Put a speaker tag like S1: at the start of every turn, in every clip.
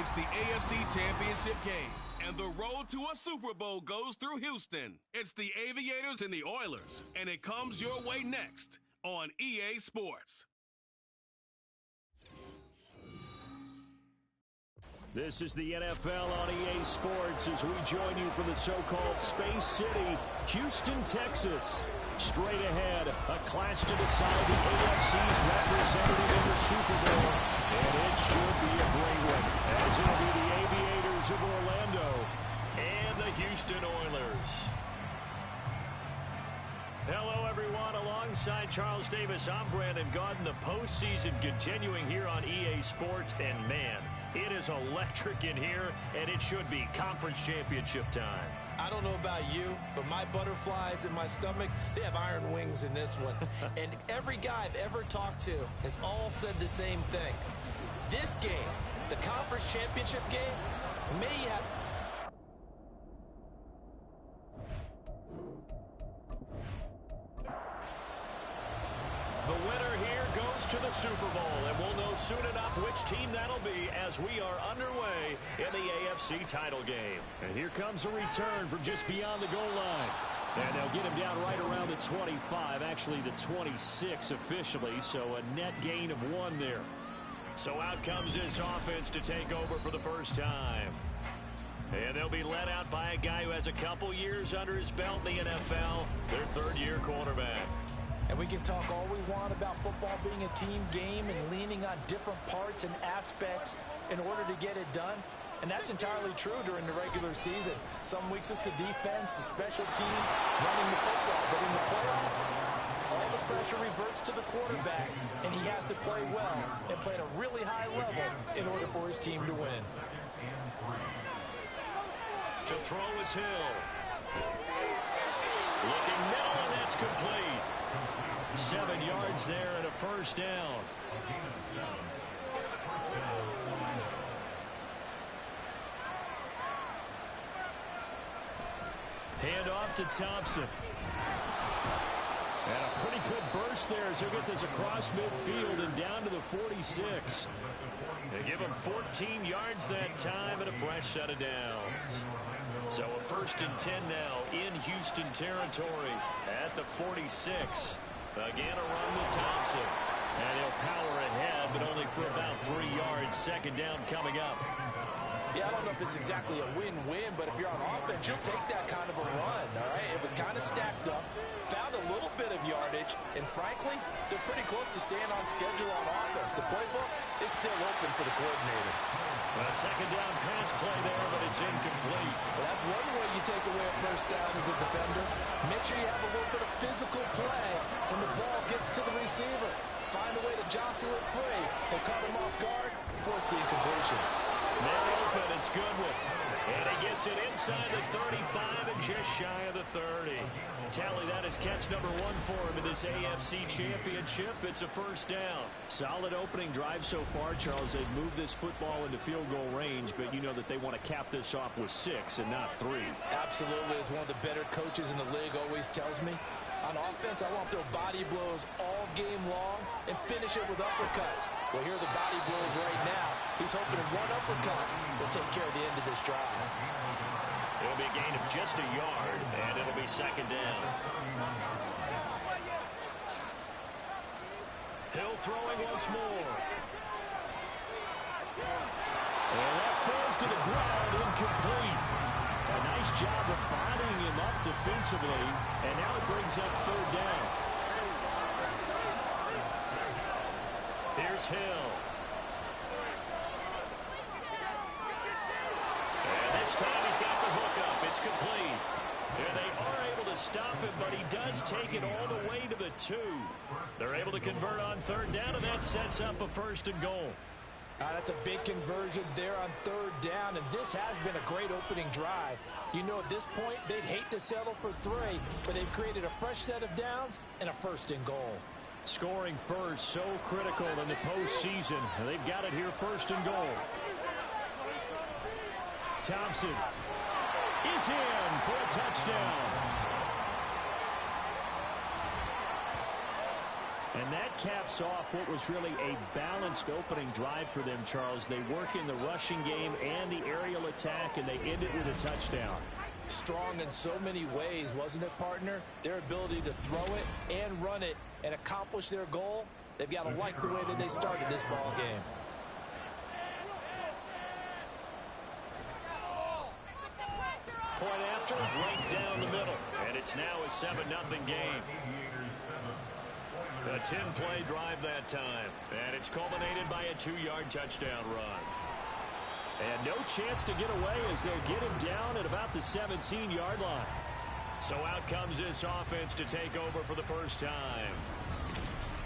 S1: It's the AFC Championship game, and the road to a Super Bowl goes through Houston. It's the Aviators and the Oilers, and it comes your way next on EA Sports.
S2: This is the NFL on EA Sports as we join you from the so-called Space City, Houston, Texas. Straight ahead, a clash to decide the AFC's representative in the Super Bowl. And it should be a great one, as it'll be the Aviators of Orlando and the Houston Oilers. Hello, everyone. Alongside Charles Davis, I'm Brandon Gaudin. The postseason continuing here on EA Sports. And, man, it is electric in here, and it should be conference championship time.
S3: I don't know about you, but my butterflies in my stomach, they have iron wings in this one. And every guy I've ever talked to has all said the same thing. This game, the conference championship game, may have...
S2: The winner here goes to the Super Bowl, and we'll know soon enough which team that'll be as we are underway in the AFC title game. And here comes a return from just beyond the goal line. And they'll get him down right around the 25, actually the 26 officially, so a net gain of 1 there. So out comes this offense to take over for the first time. And they'll be led out by a guy who has a couple years under his belt in the NFL, their third-year quarterback.
S3: And we can talk all we want about football being a team game and leaning on different parts and aspects in order to get it done. And that's entirely true during the regular season. Some weeks it's the defense, the special teams, running the football. But in the playoffs, all the pressure reverts to the quarterback, and he has to play well and play at a really high level in order for his team to win.
S2: To throw is Hill. Looking middle, and that's complete. 7 yards there and a first down. Hand off to Thompson. And a pretty good burst there as he'll get this across midfield and down to the 46. They give him 14 yards that time and a fresh set of downs. So a 1st and 10 now in Houston territory at the 46. Again, a run with Thompson. And he'll power ahead, but only for about 3 yards. 2nd down coming up.
S3: Yeah, I don't know if it's exactly a win-win, but if you're on offense, you'll take that kind of a run, all right? It was kind of stacked up, found a little bit of yardage, and frankly, they're pretty close to staying on schedule on offense. The playbook is still open for the coordinator.
S2: A 2nd down pass play there, but it's incomplete.
S3: Well, that's one way you take away a first down as a defender. Make sure you have a little bit of physical play when the ball gets to the receiver. Find a way to jostle it free and cut him off guard, force the incompletion.
S2: Man open, it's Goodwin. And he gets it inside the 35 and just shy of the 30. Tally that is catch number 1 for him in this AFC Championship. It's a first down. Solid opening drive so far, Charles. They've moved this football into field goal range, but you know that they want to cap this off with 6 and not 3.
S3: Absolutely. As one of the better coaches in the league always tells me, on offense, I want to throw body blows all game long and finish it with uppercuts. Well, here are the body blows right now. He's hoping one uppercut will take care of the end of this drive.
S2: It'll be a gain of just a yard, and it'll be 2nd down. Hill throwing once more. And that falls to the ground, incomplete. A nice job of bodying him up defensively, and now it brings up 3rd down. Here's Hill. And this time he's got the hook up. It's complete. And they are able to stop him, but he does take it all the way to the 2. They're able to convert on 3rd down, and that sets up a 1st and goal.
S3: That's a big conversion there on 3rd down, and this has been a great opening drive. You know, at this point, they'd hate to settle for 3, but they've created a fresh set of downs and a 1st and goal.
S2: Scoring first, so critical in the postseason. They've got it here, 1st and goal. Thompson is in for a touchdown. And that caps off what was really a balanced opening drive for them, Charles. They work in the rushing game and the aerial attack, and they end it with a touchdown.
S3: Strong in so many ways, wasn't it, partner? Their ability to throw it and run it and accomplish their goal, they've got to like the way that they started this ball game.
S2: Point after, right down the middle. And it's now a 7-0 game. A 10-play drive that time. And it's culminated by a 2-yard touchdown run. And no chance to get away as they'll get him down at about the 17-yard line. So out comes this offense to take over for the first time.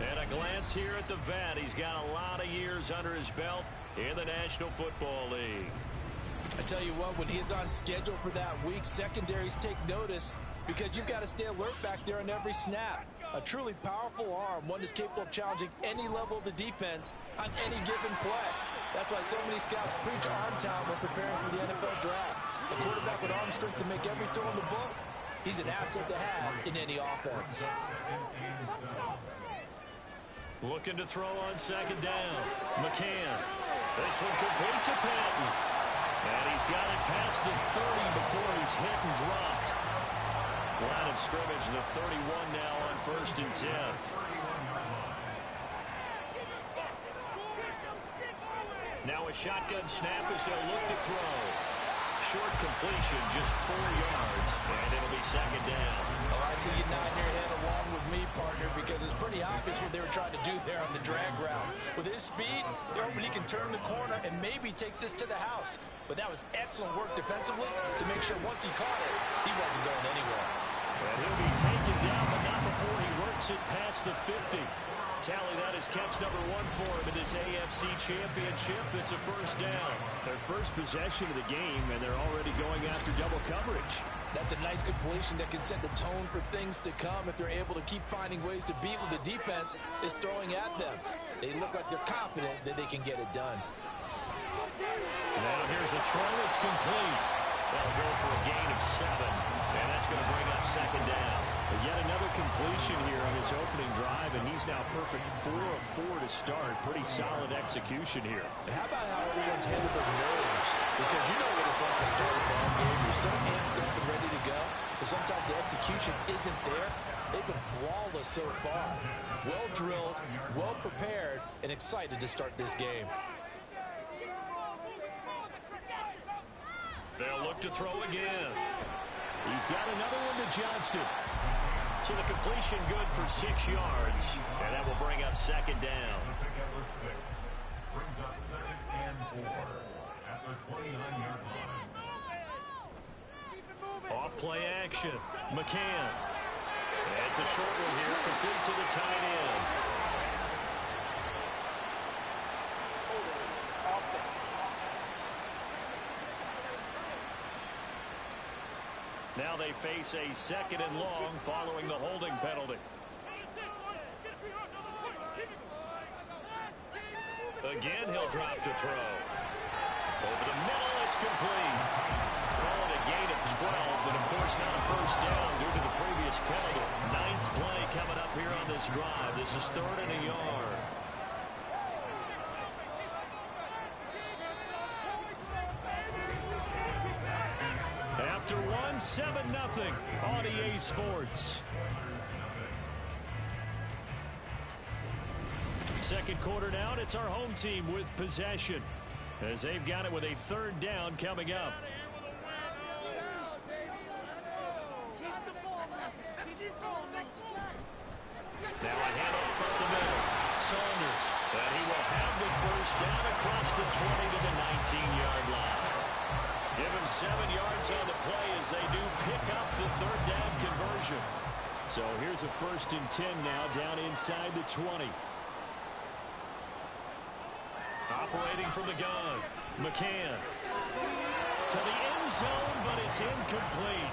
S2: And a glance here at the vet. He's got a lot of years under his belt in the National Football League.
S3: I tell you what, when he's on schedule for that week, secondaries take notice because you've got to stay alert back there on every snap. A truly powerful arm, one that's capable of challenging any level of the defense on any given play. That's why so many scouts preach arm talent when preparing for the NFL draft. A quarterback with arm strength to make every throw in the book, he's an asset to have in any offense.
S2: Looking to throw on second down. McCann. This one complete to Patton. And he's got it past the 30 before he's hit and dropped. Line of scrimmage, the 31 now on 1st and 10. Now a shotgun snap as they'll look to throw. Short completion, just 4 yards, and it'll be second down.
S3: Oh, I see you nodding your head along with me, partner, because it's pretty obvious what they were trying to do there on the drag route. With his speed, they're hoping he can turn the corner and maybe take this to the house. But that was excellent work defensively to make sure once he caught it, he wasn't going anywhere.
S2: And he'll be taken down, but not before he works it past the 50. Tally, that is catch number 1 for him in this AFC Championship. It's a first down. Their first possession of the game, and they're already going after double coverage.
S3: That's a nice completion that can set the tone for things to come if they're able to keep finding ways to beat what the defense is throwing at them. They look like they're confident that they can get it done.
S2: Now here's a throw. It's complete. They'll go for a gain of 7, and that's going to bring up second down. But yet another completion here on his opening drive, and he's now perfect 4 of 4 to start. Pretty solid execution here.
S3: And how about how everyone's handled their nerves? Because you know what it's like to start a ball game. You're so amped up and ready to go, but sometimes the execution isn't there. They've been flawless so far. Well drilled, well prepared, and excited to start this game.
S2: They'll look to throw again. He's got another one to Johnston. So the completion good for 6 yards. And that will bring up second down.
S4: Brings up 2nd and 4 at the 29-yard line.
S2: Off play action. McCann. It's a short one here, complete to the tight end. Now they face a 2nd and long following the holding penalty. Again, he'll drop to throw. Over the middle, it's complete. Call it a gain of 12, but of course not a first down due to the previous penalty. 9th play coming up here on this drive. This is 3rd and a yard. After 7-0 on EA Sports. Second quarter now, and it's our home team with possession as they've got it with a 3rd down coming up. Now a handoff up the middle. Saunders, and he will have the first down across the 20 to the 19-yard line. Give him 7 yards on the play as they do pick up the 3rd down conversion. So here's a 1st and 10 now down inside the 20. Operating from the gun. McCann. To the end zone, but it's incomplete.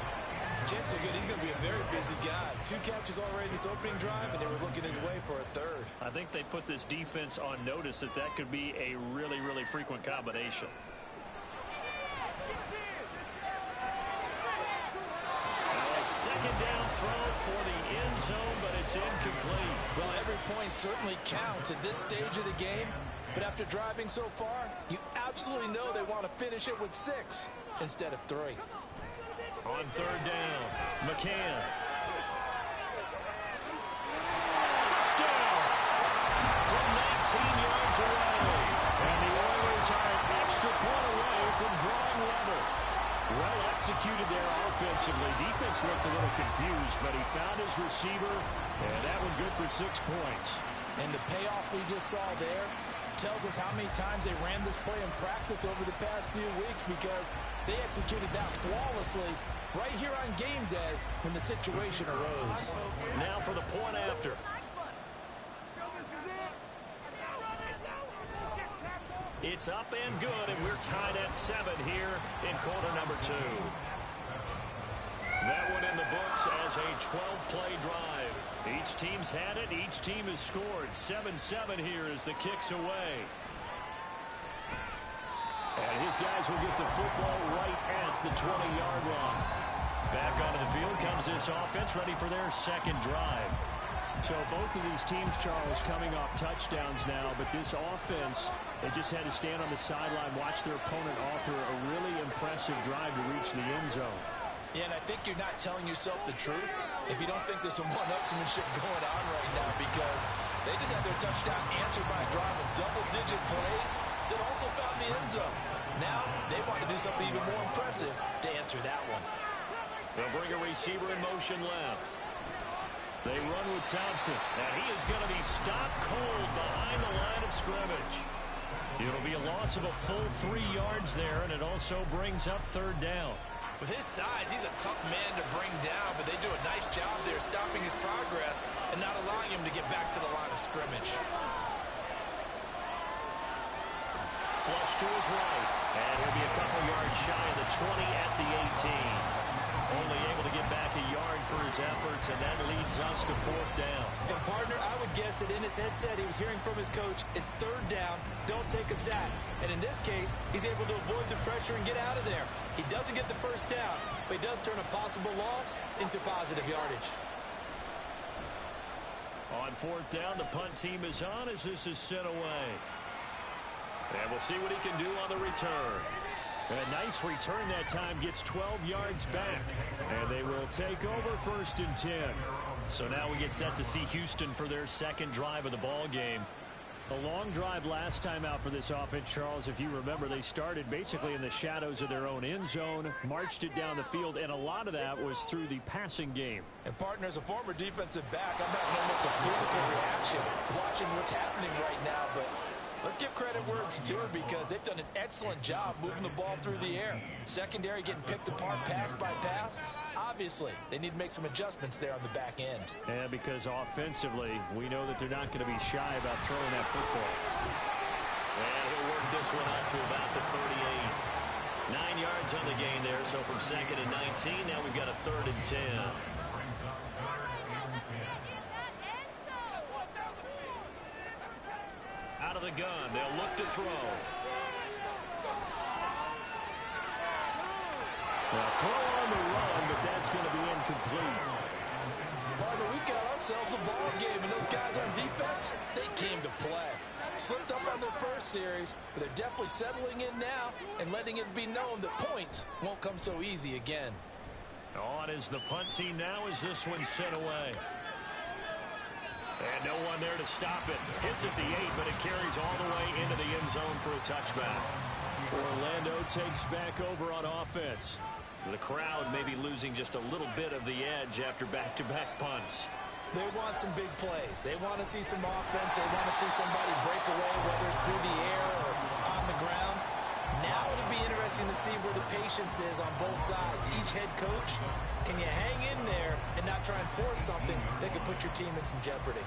S3: Chance so good, he's going to be a very busy guy. 2 catches already in this opening drive, and they were looking his way for a 3rd.
S2: I think they put this defense on notice that that could be a really, really frequent combination. Now a 2nd down throw for the end zone, but it's incomplete.
S3: Well, every point certainly counts at this stage of the game. But after driving so far, you absolutely know they want to finish it with 6 instead of 3.
S2: On third down, McCann. Touchdown! From 19 yards away. And the Oilers are an extra point away from drawing level. Well executed there offensively. Defense looked a little confused, but he found his receiver, and that one good for 6 points.
S3: And the payoff we just saw there tells us how many times they ran this play in practice over the past few weeks, because they executed that flawlessly right here on game day when the situation arose.
S2: Now for the point after. It's up and good, and we're tied at 7 here in quarter number 2. That one in the books as a 12-play drive. Each team's had it. Each team has scored. 7-7 here as the kick's away. And his guys will get the football right at the 20-yard line. Back onto the field comes this offense, ready for their second drive. So both of these teams, Charles, coming off touchdowns now, but this offense, they just had to stand on the sideline, watch their opponent offer a really impressive drive to reach the end zone.
S3: Yeah, and I think you're not telling yourself the truth if you don't think there's some one-upsmanship going on right now, because they just had their touchdown answered by a drive of double-digit plays that also found the end zone. Now they want to do something even more impressive to answer that one.
S2: They'll bring a receiver in motion left. They run with Thompson, and he is going to be stopped cold behind the line of scrimmage. It'll be a loss of a full 3 yards there, and it also brings up third down.
S3: With his size, he's a tough man to bring down, but they do a nice job there stopping his progress and not allowing him to get back to the line of scrimmage.
S2: Flush to his right, and he'll be a couple yards shy of the 20 at the 18. Only able to get back a yard for his efforts, and that leads us to fourth down.
S3: And, partner, I would guess that in his headset he was hearing from his coach, it's third down, don't take a sack. And in this case, he's able to avoid the pressure and get out of there. He doesn't get the first down, but he does turn a possible loss into positive yardage.
S2: On fourth down, the punt team is on as this is sent away. And we'll see what he can do on the return. A nice return that time, gets 12 yards back. And they will take over first and 10. So now we get set to see Houston for their second drive of the ball game. A long drive last time out for this offense, Charles. If you remember, they started basically in the shadows of their own end zone, marched it down the field, and a lot of that was through the passing game.
S3: And, partner, as a former defensive back, I'm having almost a physical reaction watching what's happening right now, but let's give credit where it's due, because they've done an excellent job moving the ball through the air. Secondary getting picked apart pass by pass. Obviously, they need to make some adjustments there on the back end.
S2: And because offensively, we know that they're not going to be shy about throwing that football. And he'll work this one out to about the 38. 9 yards on the gain there, so from second and 19, now we've got a third and 10. Out of the gun, they'll look to throw. A throw on the run, but that's going to be incomplete.
S3: Partner, we've got ourselves a ball game, and those guys on defense, they came to play. Slipped up on their first series, but they're definitely settling in now and letting it be known that points won't come so easy again.
S2: On is the punt team now as this one's sent away. And no one there to stop it. Hits at the 8, but it carries all the way into the end zone for a touchback. Orlando takes back over on offense. The crowd may be losing just a little bit of the edge after back-to-back punts.
S3: They want some big plays. They want to see some offense. They want to see somebody break away, whether it's through the air or on the ground. Now it'll be interesting to see where the patience is on both sides. Each head coach, can you hang in there and not try and force something that could put your team in some jeopardy?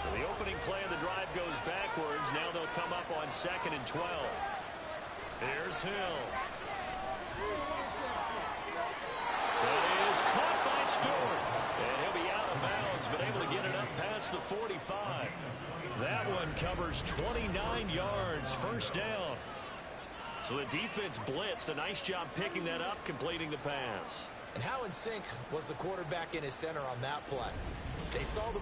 S2: So the opening play of the drive goes backwards. Now they'll come up on second and 12. Here's Hill. That is caught by Stewart. And he'll be out of bounds, but able to get it up past the 45. That one covers 29 yards, first down. So the defense blitzed. A nice job picking that up, completing the pass.
S3: And how in sync was the quarterback in his center on that play? They saw the...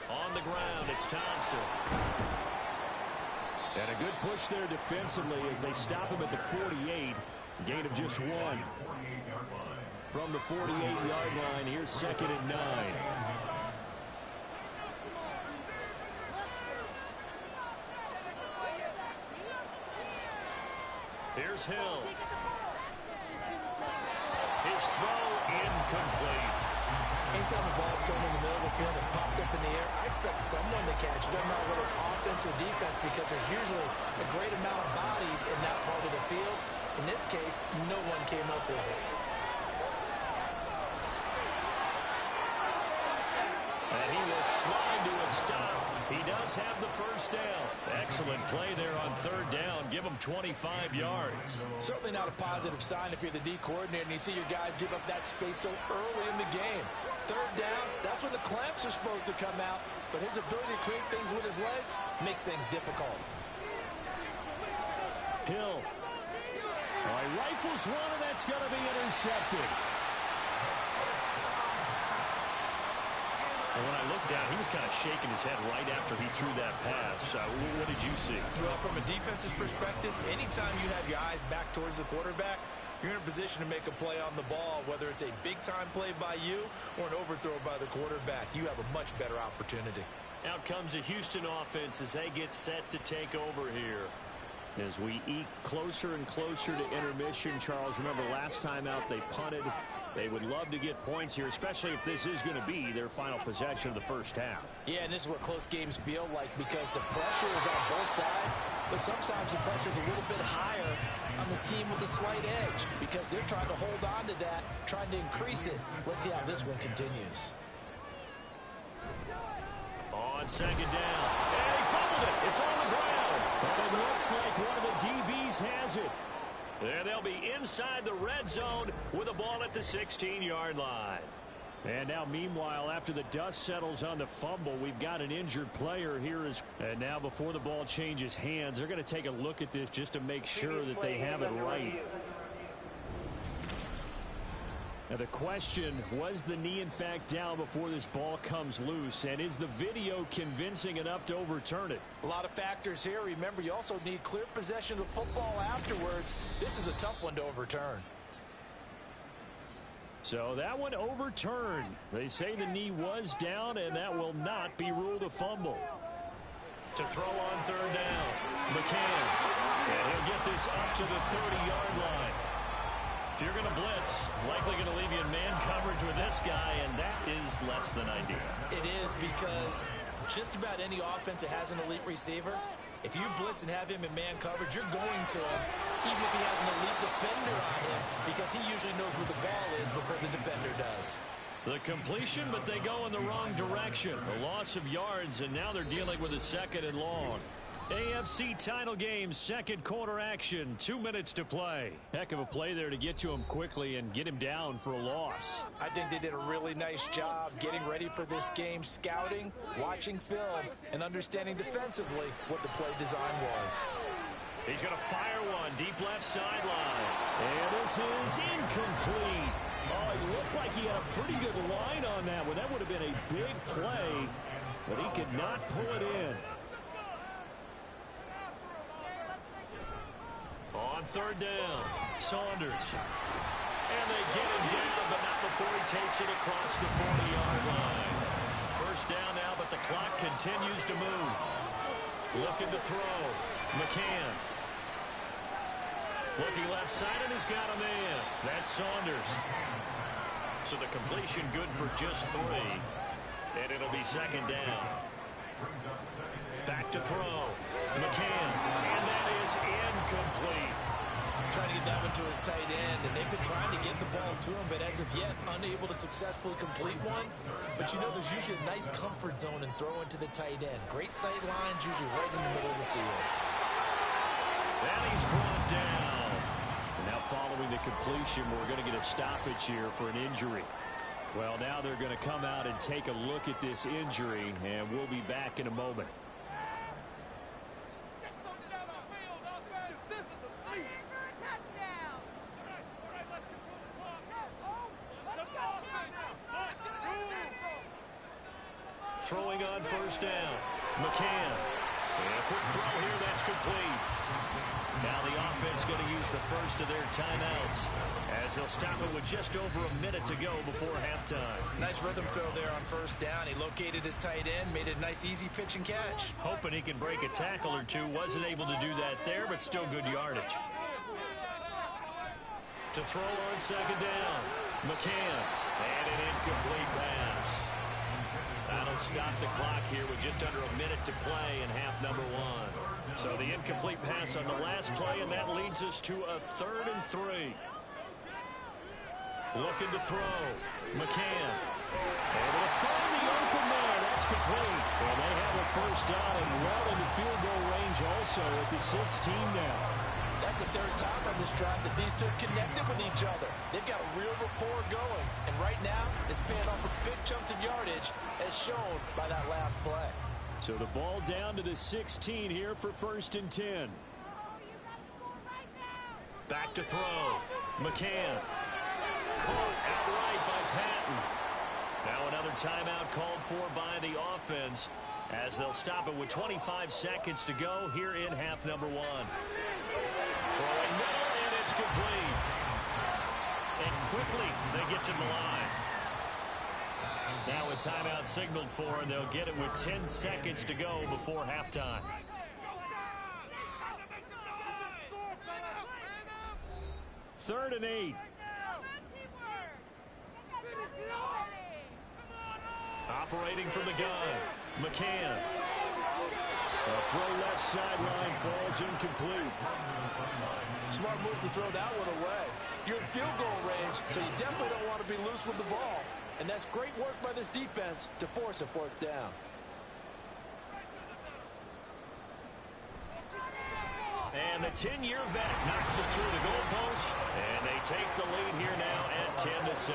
S2: On the ground, it's Thompson. And a good push there defensively as they stop him at the 48. Gain of just 1. From the 48-yard line, here's 2nd and 9. Here's Hill. His throw incomplete.
S3: Anytime the ball's thrown in the middle of the field, it's popped up in the air, I expect someone to catch. Doesn't matter whether it's offense or defense, because there's usually a great amount of bodies in that part of the field. In this case, no one came up with it.
S2: And he will slide to a stop. He does have the first down. Excellent play there on 3rd down. Give him 25 yards.
S3: Certainly not a positive sign if you're the D coordinator and you see your guys give up that space so early in the game. 3rd down, that's when the clamps are supposed to come out, but his ability to create things with his legs makes things difficult.
S2: Hill. All right, rifles one, and that's going to be intercepted. And when I looked down, he was kind of shaking his head right after he threw that pass. What did you see?
S3: Well, from a defense's perspective, anytime you have your eyes back towards the quarterback, you're in a position to make a play on the ball, whether it's a big-time play by you or an overthrow by the quarterback. You have a much better opportunity.
S2: Out comes the Houston offense as they get set to take over here. As we eke closer and closer to intermission, Charles, remember last time out they punted. They would love to get points here, especially if this is going to be their final possession of the first half.
S3: Yeah, and this is what close games feel like because the pressure is on both sides, but sometimes the pressure is a little bit higher on the team with a slight edge because they're trying to hold on to that, trying to increase it. Let's see how this one continues.
S2: On 2nd down. And he fumbled it. It's on the ground. But it looks like one of the DBs has it. There they'll be inside the red zone with a ball at the 16-yard line. And now, meanwhile, after the dust settles on the fumble, we've got an injured player here. And now, before the ball changes hands, they're going to take a look at this just to make sure that they have it right. Now, the question, was the knee, in fact, down before this ball comes loose? And is the video convincing enough to overturn it?
S3: A lot of factors here. Remember, you also need clear possession of the football afterwards. This is a tough one to overturn.
S2: So that one overturned. They say the knee was down, and that will not be ruled a fumble. To throw on 3rd down, McCann. And he'll get this up to the 30-yard line. If you're going to blitz, likely going to leave you in man coverage with this guy, and that is less than ideal.
S3: It is because just about any offense that has an elite receiver, if you blitz and have him in man coverage, you're going to him, even if he has an elite defender on him, because he usually knows where the ball is before the defender does.
S2: The completion, but they go in the wrong direction. A loss of yards, and now they're dealing with a 2nd and long. AFC title game, 2nd quarter action, 2 minutes to play. Heck of a play there to get to him quickly and get him down for a loss.
S3: I think they did a really nice job getting ready for this game, scouting, watching film, and understanding defensively what the play design was.
S2: He's going to fire one, deep left sideline. And this is incomplete. Oh, it looked like he had a pretty good line on that one. That would have been a big play, but he could not pull it in. On 3rd down, Saunders. And they get him down, but not before he takes it across the 40-yard line. First down now, but the clock continues to move. Looking to throw. McCann. Looking left side, and he's got a man. That's Saunders. So the completion good for just 3. And it'll be second down. Back to throw. McCann. And that is incomplete.
S3: Trying to get that one to his tight end, and they've been trying to get the ball to him, but as of yet, unable to successfully complete one. But you know, there's usually a nice comfort zone in throwing to the tight end. Great sight lines, usually right in the middle of the field.
S2: And he's brought down. And now following the completion, we're going to get a stoppage here for an injury. Well, now they're going to come out and take a look at this injury, and we'll be back in a moment. Throwing on first down. McCann. And a quick throw here. That's complete. Now the offense going to use the first of their timeouts as they'll stop it with just over a minute to go before halftime.
S3: Nice rhythm throw there on first down. He located his tight end, made it a nice easy pitch and catch.
S2: Hoping he can break a tackle or two. Wasn't able to do that there, but still good yardage. To throw on second down. McCann. And an incomplete pass. That'll stop the clock here with just under a minute to play in half number 1. So the incomplete pass on the last play, and that leads us to a 3rd and 3. Looking to throw. McCann. Able to find the open man. That's complete. And they have a first down and well into field goal range also at the 16 now.
S3: That's the 3rd time on this drive that these two connected with each other. They've got a real rapport going. And right now, it's paying off with big chunks of yardage as shown by that last play.
S2: So the ball down to the 16 here for 1st and 10. Back to throw. McCann. Caught outright by Patton. Now another timeout called for by the offense as they'll stop it with 25 seconds to go here in half number 1. Throwing middle, and it's complete. And quickly they get to the line. Now a timeout signaled for, and they'll get it with 10 seconds to go before halftime. Third and 8. Operating from the gun. McCann. A throw left sideline falls incomplete.
S3: Smart move to throw that one away. You're in field goal range, so you definitely don't want to be loose with the ball. And that's great work by this defense to force a 4th down.
S2: And the 10-year vet knocks us through the goalpost, and they take the lead here now at 10-7.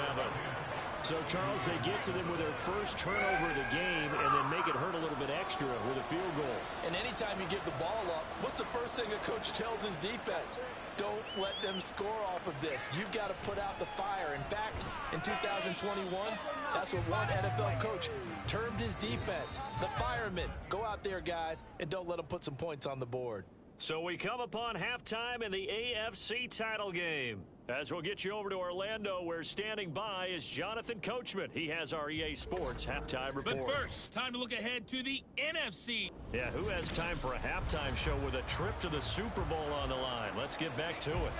S2: So, Charles, they get to them with their first turnover of the game and then make it hurt a little bit extra with a field goal.
S3: And anytime you give the ball up, what's the first thing a coach tells his defense? Don't let them score off of this. You've got to put out the fire. In fact, in 2021, that's what one NFL coach termed his defense. The firemen. Go out there, guys, and don't let them put some points on the board.
S2: So we come upon halftime in the AFC title game. As we'll get you over to Orlando, where standing by is Jonathan Coachman. He has our EA Sports halftime report.
S5: But first, time to look ahead to the NFC.
S2: Yeah, who has time for a halftime show with a trip to the Super Bowl on the line? Let's get back to it.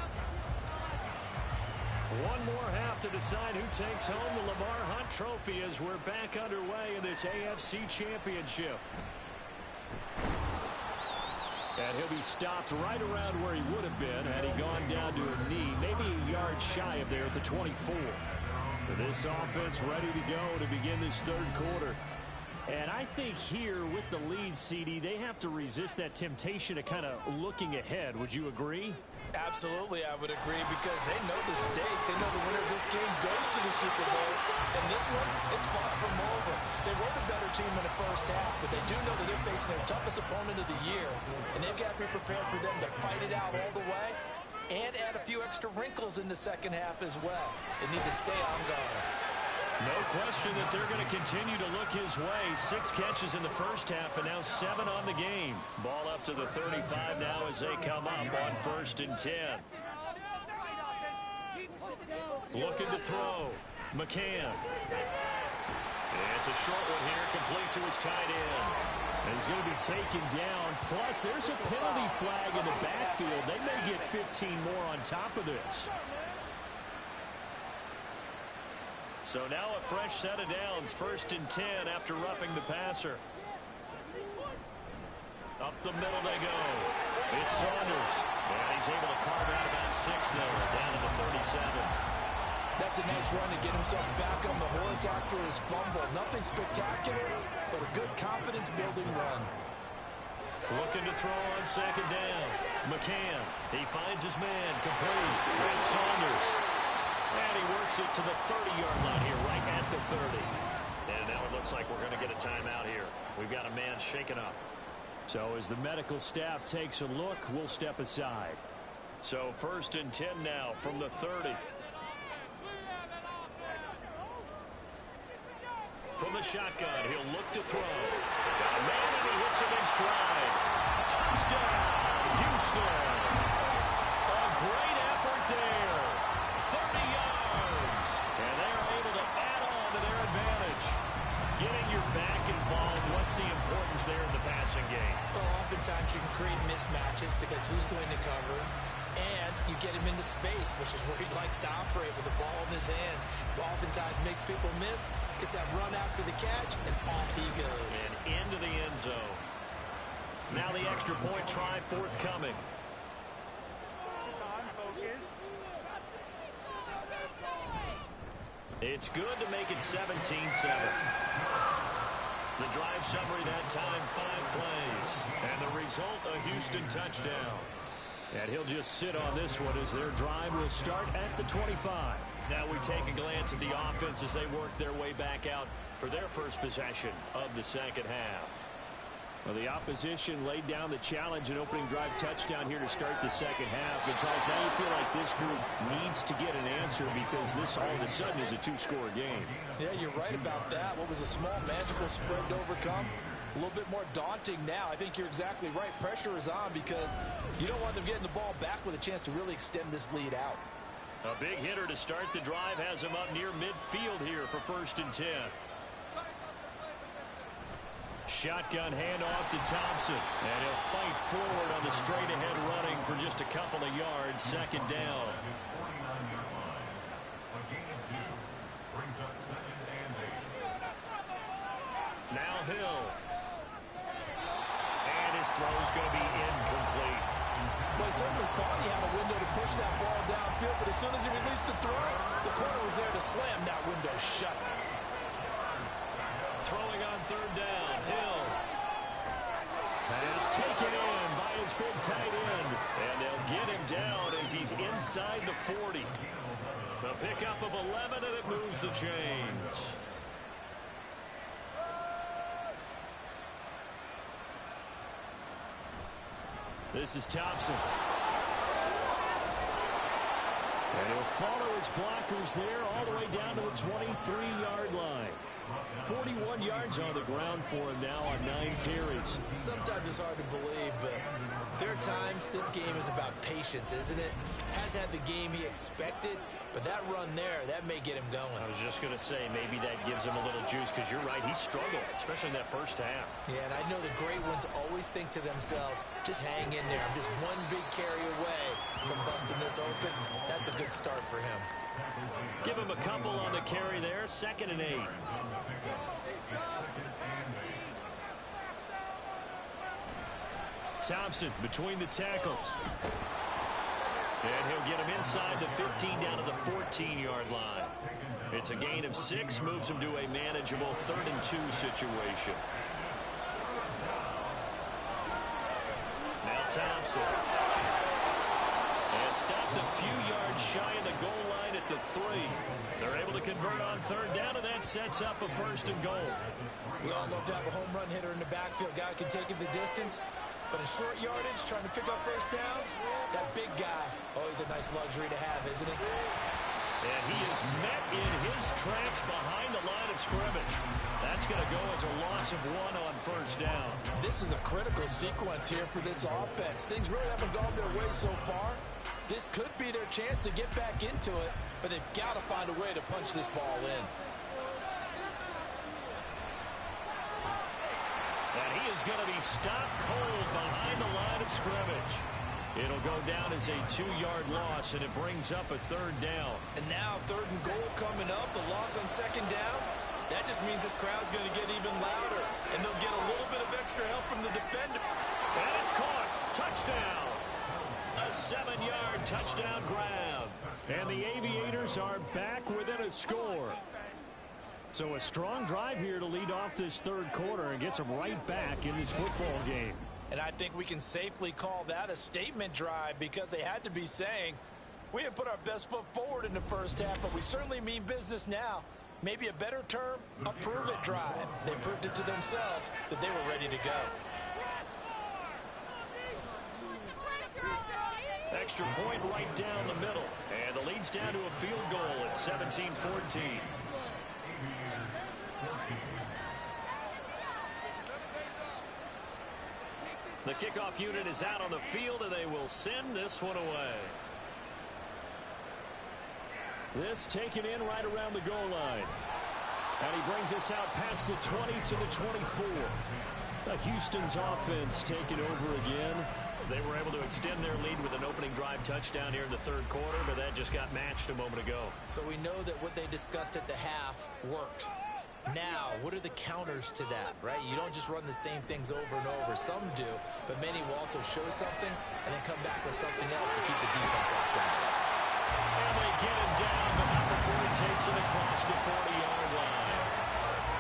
S2: One more half to decide who takes home the Lamar Hunt Trophy as we're back underway in this AFC Championship. And he'll be stopped right around where he would have been had he gone down to a knee, maybe a yard shy of there at the 24. This offense ready to go to begin this 3rd quarter. And I think here with the lead, CD, they have to resist that temptation of kind of looking ahead. Would you agree?
S3: Absolutely, I would agree, because they know the stakes. They know the winner of this game goes to the Super Bowl. And this one, it's far from over. They were the better team in the first half, but they do know that they're facing their toughest opponent of the year. And they've got to be prepared for them to fight it out all the way and add a few extra wrinkles in the second half as well. They need to stay on guard.
S2: No question that they're going to continue to look his way. 6 catches in the first half and now 7 on the game. Ball up to the 35 now as they come up on 1st and 10. Looking to throw. McCann. It's a short one here, complete to his tight end. And he's going to be taken down. Plus, there's a penalty flag in the backfield. They may get 15 more on top of this. So now a fresh set of downs. 1st and 10 after roughing the passer. Up the middle they go. It's Saunders. And he's able to carve out about 6 there, down to the 37.
S3: That's a nice run to get himself back on the horse after his fumble. Nothing spectacular, but a good confidence-building run.
S2: Looking to throw on 2nd down. McCann. He finds his man. Complete. That's Saunders. And he works it to the 30-yard line here, right at the 30. And now it looks like we're going to get a timeout here. We've got a man shaken up. So as the medical staff takes a look, we'll step aside. So 1st and 10 now from the 30. From the shotgun, he'll look to throw. Got a man and he hits him in stride. Touchdown, Houston. A great effort there. 30 yards. And they're able to add on to their advantage. Getting your back involved, what's the importance there in the passing game?
S3: Well, oftentimes you can create mismatches because who's going to cover? And you get him into space, which is where he likes to operate with the ball in his hands. Oftentimes makes people miss, gets that run after the catch, and off he goes.
S2: And into the end zone. Now the extra point try forthcoming. It's good to make it 17-7. The drive summary that time, 5 plays. And the result, a Houston touchdown. And he'll just sit on this one as their drive will start at the 25. Now we take a glance at the offense as they work their way back out for their first possession of the 2nd half. Well, the opposition laid down the challenge and opening drive touchdown here to start the 2nd half. And Charles, now you feel like this group needs to get an answer because this all of a sudden is a 2-score game.
S3: Yeah, you're right about that. What was a small magical spread to overcome? A little bit more daunting now. I think you're exactly right. Pressure is on because you don't want them getting the ball back with a chance to really extend this lead out.
S2: A big hitter to start the drive has him up near midfield here for 1st and 10. Shotgun handoff to Thompson. And he'll fight forward on the straight-ahead running for just a couple of yards. 2nd down. Now Hill. And his throw's going to be incomplete.
S3: Well, he certainly thought he had a window to push that ball downfield, but as soon as he released the throw, the corner was there to slam that window shut.
S2: Throwing on 3rd down, Hill. Pass taken in by his big tight end. And they'll get him down as he's inside the 40. The pickup of 11, and it moves the chains. This is Thompson. And he'll follow his blockers there all the way down to the 23-yard line. 41 yards on the ground for him now on 9 carries.
S3: Sometimes it's hard to believe, but there are times this game is about patience, isn't it? Has had the game he expected, but that run there, that may get him going.
S2: I was just going to say, maybe that gives him a little juice, because you're right, he struggled, especially in that first half.
S3: Yeah, and I know the great ones always think to themselves, just hang in there. I'm just one big carry away from busting this open. That's a good start for him.
S2: Give him a couple on the carry there, 2nd and 8. Thompson between the tackles. And he'll get him inside the 15 down to the 14-yard line. It's a gain of 6, moves him to a manageable 3rd and 2 situation. Now Thompson. And stopped a few yards shy of the goal line at the 3. They're able to convert on 3rd down, and that sets up a 1st and goal.
S3: We all love to have a home run hitter in the backfield. Guy can take it the distance. But in short yardage, trying to pick up first downs, that big guy, always a nice luxury to have, isn't he?
S2: And he is met in his tracks behind the line of scrimmage. That's going to go as a loss of 1 on 1st down.
S3: This is a critical sequence here for this offense. Things really haven't gone their way so far. This could be their chance to get back into it, but they've got to find a way to punch this ball in.
S2: And he is going to be stopped cold behind the line of scrimmage. It'll go down as a 2-yard loss, and it brings up a 3rd down.
S3: And now 3rd and goal coming up, the loss on 2nd down. That just means this crowd's going to get even louder, and they'll get a little bit of extra help from the defender.
S2: And it's caught. Touchdown. A 7-yard touchdown grab. And the Aviators are back within a score. So a strong drive here to lead off this 3rd quarter and gets them right back in this football game.
S3: And I think we can safely call that a statement drive because they had to be saying, we didn't put our best foot forward in the first half, but we certainly mean business now. Maybe a better term, a prove-it drive. They proved it to themselves that they were ready to go.
S2: Extra point right down the middle. And the lead's down to a field goal at 17-14. The kickoff unit is out on the field, and they will send this one away. This taken in right around the goal line. And he brings us out past the 20 to the 24. Houston's offense taking over again. They were able to extend their lead with an opening drive touchdown here in the 3rd quarter, but that just got matched a moment ago.
S3: So we know that what they discussed at the half worked. Now, what are the counters to that, right? You don't just run the same things over and over. Some do, but many will also show something and then come back with something else to keep the defense off balance.
S2: And they get him down, but not before he takes it across the 40-yard line.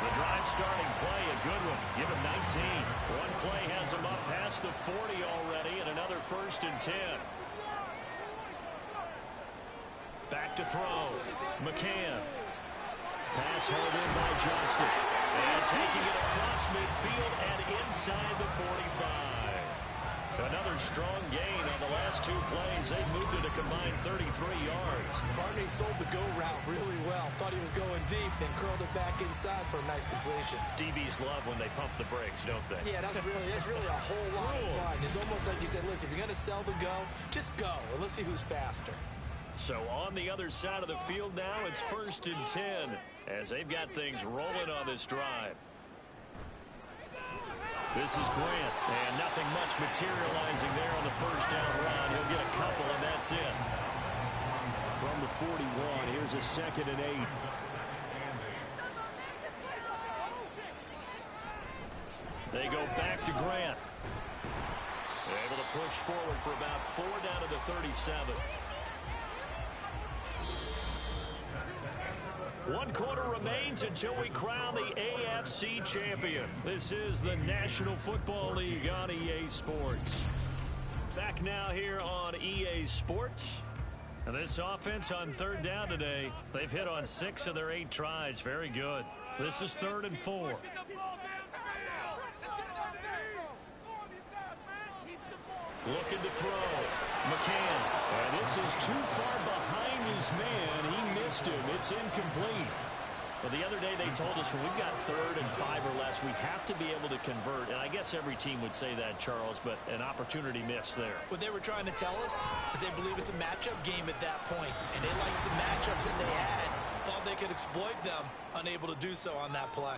S2: The drive starting play, a good one. Give him 19. One play has him up past the 40 already, and another 1st and 10. Back to throw. McCann. Pass hauled in by Johnston. And taking it across midfield and inside the 45. Another strong gain on the last 2 plays. They've moved it a combined 33 yards.
S3: Barney sold the go route really well. Thought he was going deep, then curled it back inside for a nice completion.
S2: DBs love when they pump the brakes, don't they?
S3: Yeah, that's really a whole lot of fun. It's almost like you said, listen, if you're going to sell the go, just go, and let's see who's faster.
S2: So on the other side of the field now, it's 1st and 10 as they've got things rolling on this drive. This is Grant, and nothing much materializing there on the 1st down run. He'll get a couple, and that's it. From the 41, here's a 2nd and 8. They go back to Grant. They're able to push forward for about 4 down to the 37. 1 quarter remains until we crown the AFC champion. This is the National Football League on EA Sports. Back now here on EA Sports. And this offense on 3rd down today, they've hit on 6 of their 8 tries. Very good. This is 3rd and 4. Looking to throw. McCann. And this is too far behind his man. He missed him. It's incomplete. Well, the other day they told us when we've got 3rd and 5 or less, we have to be able to convert. And I guess every team would say that, Charles, but an opportunity missed there.
S3: What they were trying to tell us is they believe it's a matchup game at that point. And they liked some matchups that they had. Thought they could exploit them. Unable to do so on that play.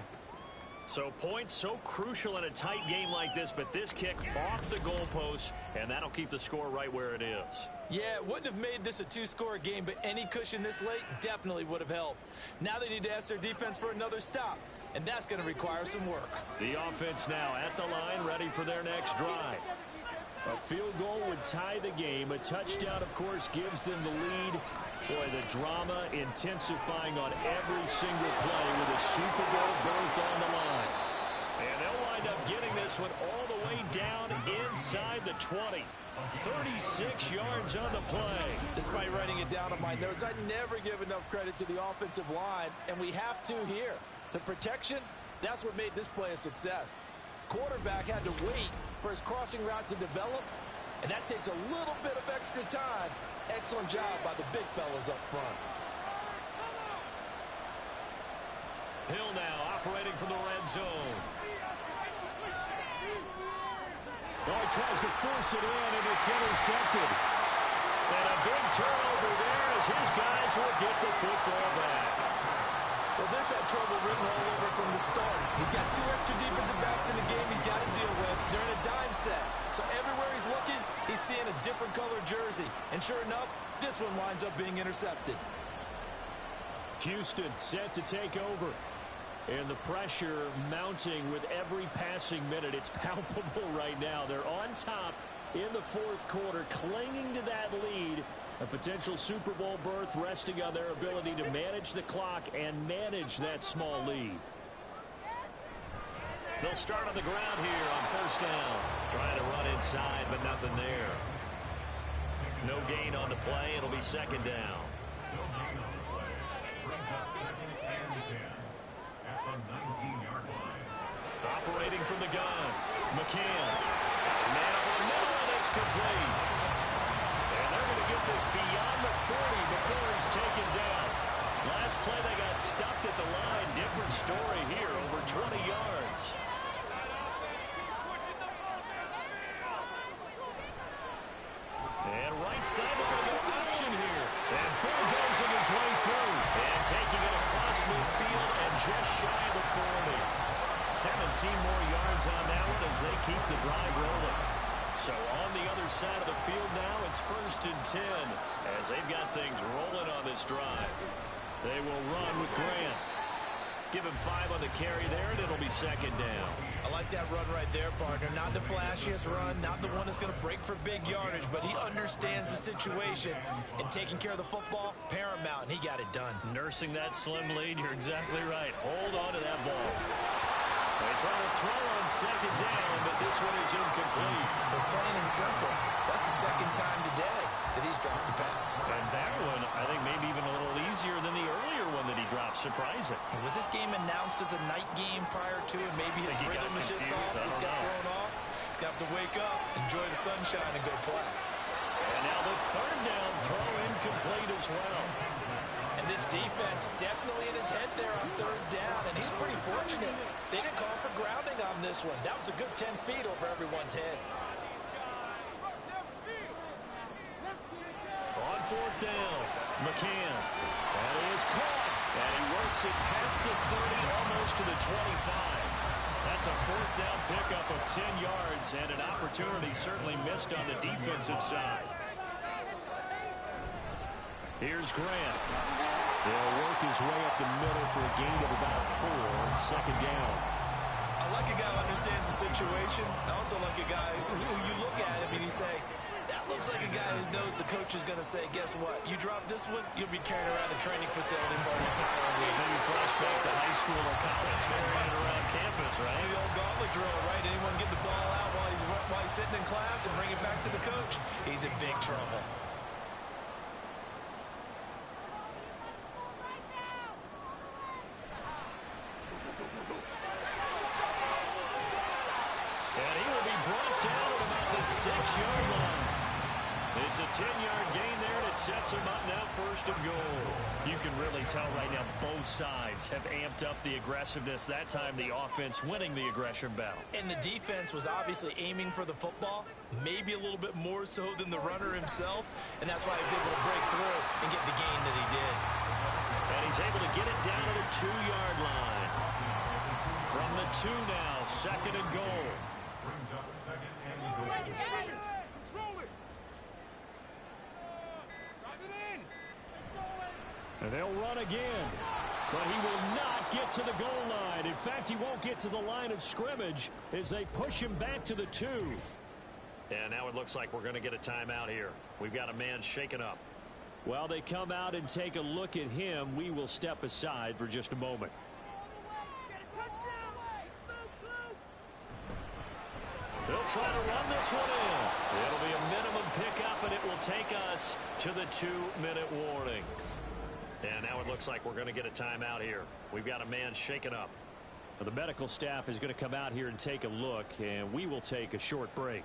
S2: So points so crucial in a tight game like this, but this kick off the goalpost, and that'll keep the score right where it is.
S3: Yeah, it wouldn't have made this a 2-score game, but any cushion this late definitely would have helped. Now they need to ask their defense for another stop, and that's going to require some work.
S2: The offense now at the line, ready for their next drive. A field goal would tie the game. A touchdown, of course, gives them the lead. Boy, the drama intensifying on every single play with a Super Bowl berth on the line. And they'll wind up getting this one all the way down inside the 20. 36 yards on the play.
S3: Despite writing it down on my notes, I never give enough credit to the offensive line, and we have to here. The protection, that's what made this play a success. Quarterback had to wait for his crossing route to develop, and that takes a little bit of extra time. Excellent job by the big fellas up front.
S2: Hill now operating from the red zone.
S5: Oh, he tries to force it in, and it's intercepted.
S2: And a big turnover there as his guys will get the football back.
S3: Well, this had trouble written all over from the start. He's got 2 extra defensive backs in the game he's got to deal with. They're in a dime set. So everywhere he's looking, he's seeing a different color jersey. And sure enough, this one winds up being intercepted.
S2: Houston set to take over. And the pressure mounting with every passing minute. It's palpable right now. They're on top in the fourth quarter, clinging to that lead. A potential Super Bowl berth resting on their ability to manage the clock and manage that small lead. They'll start on the ground here on first down. Trying to run inside, but nothing there. No gain on the play. It'll be second down.
S4: No gain on the play. Brings up 2nd and 10 at the 19-yard line.
S2: Operating from the gun, McCann. Man over the middle, and it's complete. And they're going to get this beyond the 40 before he's taken down. Last play, they got stuffed at the line. Different story here, over 20 yards. And right side, they're going to go option here. And bulldozing his way through. And taking it across midfield and just shy of the 40. 17 more yards on that one as they keep the drive rolling. So on the other side of the field now, it's 1st and 10 as they've got things rolling on this drive. They will run with Grant. Give him 5 on the carry there, and it'll be second down.
S3: I like that run right there, partner. Not the flashiest run, not the one that's going to break for big yardage, but he understands the situation, and taking care of the football, paramount, and he got it done.
S2: Nursing that slim lead, you're exactly right. Hold on to that ball. They try to throw on second down, but this one is incomplete.
S3: They're plain and simple. That's the second time today that he's dropped a pass.
S2: And that one, I think, maybe even a little easier than the earlier one that he dropped. Surprising.
S3: Was this game announced as a night game prior to, and maybe his rhythm is just off? He's got thrown off. He's got to wake up, enjoy the sunshine, and go play.
S2: And now the third down throw incomplete as well.
S3: And this defense definitely in his head there on third down, and he's pretty fortunate. They didn't call for grounding on this one. That was a good 10 feet over everyone's head.
S2: On fourth down, McCann. That is caught. And he works it past the 30, almost to the 25. That's a fourth down pickup of 10 yards, and an opportunity certainly missed on the defensive side. Here's Grant. He'll work his way up the middle for a gain of about 4, second down.
S3: I like a guy who understands the situation. I also like a guy who you look at him and you say, that looks like a guy who knows the coach is going to say, guess what? You drop this one, you'll be carrying around the training facility for an entire week.
S2: Maybe flashback to high school or college, carrying it around campus, right?
S3: The old gauntlet drill, right? Anyone get the ball out while he's sitting in class and bring it back to the coach? He's in big trouble.
S2: And he will be brought down at about the 6-yard line. It's a 10-yard gain there, and it sets him up now first and goal. You can really tell right now both sides have amped up the aggressiveness. That time the offense winning the aggression battle.
S3: And the defense was obviously aiming for the football, maybe a little bit more so than the runner himself, and that's why he was able to break through and get the gain that he did.
S2: And he's able to get it down to the 2-yard line. From the 2 now, second and goal.
S4: Brings up 2nd and goal.
S2: And they'll run again. But he will not get to the goal line. In fact, he won't get to the line of scrimmage as they push him back to the 2. And now it looks like we're going to get a timeout here. We've got a man shaken up. While they come out and take a look at him, we will step aside for just a moment. They'll try to run this one in. It'll be a minimum pickup, and it will take us to the 2-minute warning. And now it looks like we're going to get a timeout here. We've got a man shaken up. The medical staff is going to come out here and take a look, and we will take a short break.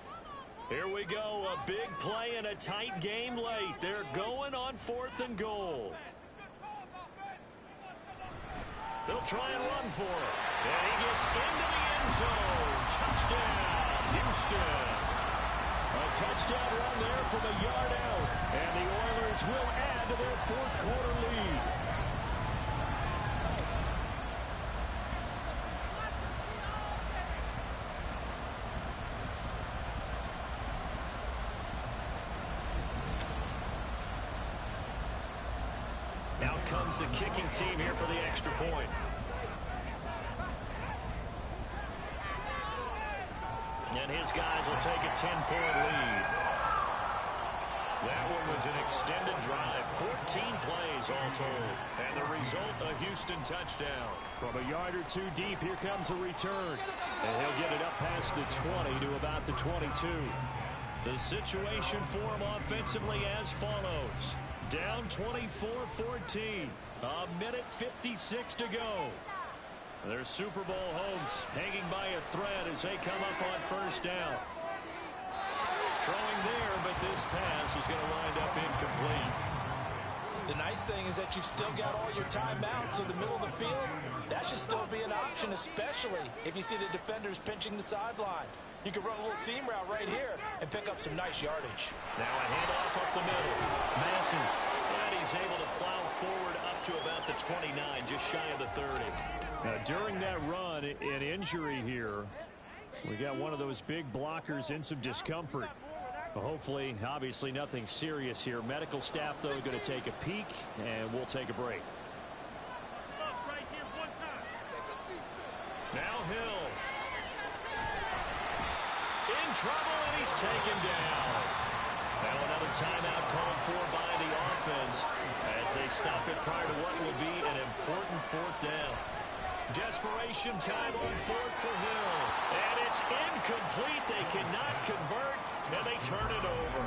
S2: Here we go, a big play in a tight game late. They're going on 4th and goal. They'll try and run for it. And he gets into the end zone. Touchdown, Houston. A touchdown run there from a yard out. And the Oilers will add to their 4th quarter lead. comes the kicking team here for the extra point. And his guys will take a 10-point lead. That one was an extended drive, 14 plays all told. And the result, a Houston touchdown.
S5: From a yard or two deep, here comes a return. And he'll get it up past the 20 to about the 22.
S2: The situation for him offensively as follows. Down 24-14. A minute 56 to go. Their Super Bowl hopes hanging by a thread as they come up on first down. Throwing there, but this pass is going to wind up incomplete.
S3: The nice thing is that you've still got all your timeouts, so the middle of the field, that should still be an option, especially if you see the defenders pinching the sideline. You can run a little seam route right here and pick up some nice yardage.
S2: Now a handoff up the middle. Masson, and he's able to plow forward up to about the 29, just shy of the 30.
S5: Now, during that run, an injury here. We got one of those big blockers in some discomfort. Hopefully, obviously nothing serious here. Medical staff, though, going to take a peek, and we'll take a break.
S2: Now Hill. In trouble, and he's taken down. Now another timeout called for by the offense as they stop it prior to what will be an important fourth down. Desperation time on fourth for Hill. And it's incomplete. They cannot convert, and they turn it over.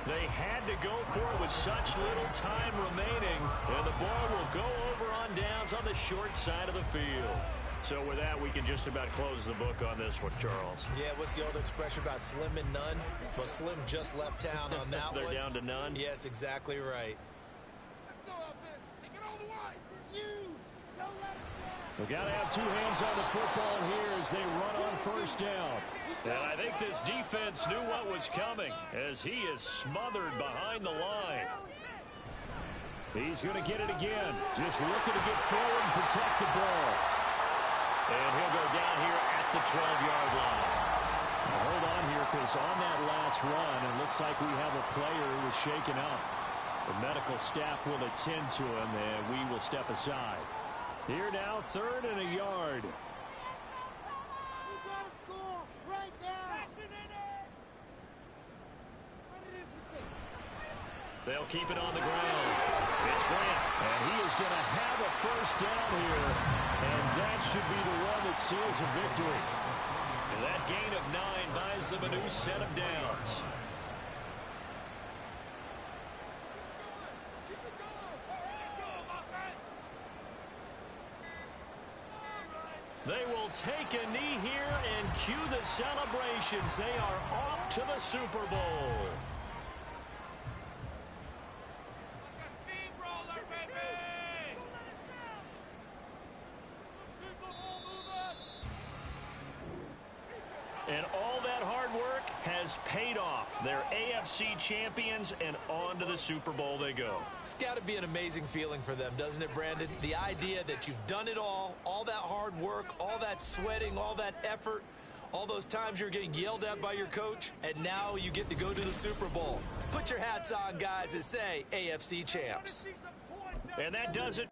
S2: They had to go for it with such little time remaining, and the ball will go over on downs on the short side of the field. So with that, we can just about close the book on this one, Charles.
S3: Yeah, what's the old expression about slim and none? Well, Slim just left town on that
S2: They're
S3: one.
S2: down to none?
S3: Yes, exactly right.
S5: We got to have two hands on the football here as they run on first down.
S2: And I think this defense knew what was coming as he is smothered behind the line.
S5: He's going to get it again. Just looking to get forward and protect the ball.
S2: And he'll go down here at the 12-yard line.
S5: Now hold on here, because on that last run, it looks like we have a player who was shaken up. The medical staff will attend to him, and we will step aside. Here now, 3rd and a yard.
S2: They'll keep it on the ground. It's Grant.
S5: And he is going to have a first down here. And that should be the one that seals a victory.
S2: And that gain of 9 buys them a new set of downs. They will take a knee here and cue the celebrations. They are off to the Super Bowl. And all that hard work has paid off. They're AFC champions, and on to the Super Bowl they go.
S3: It's got to be an amazing feeling for them, doesn't it, Brandon? The idea that you've done it all that hard work, all that sweating, all that effort, all those times you're getting yelled at by your coach, and now you get to go to the Super Bowl. Put your hats on, guys, and say AFC champs.
S2: And that does it.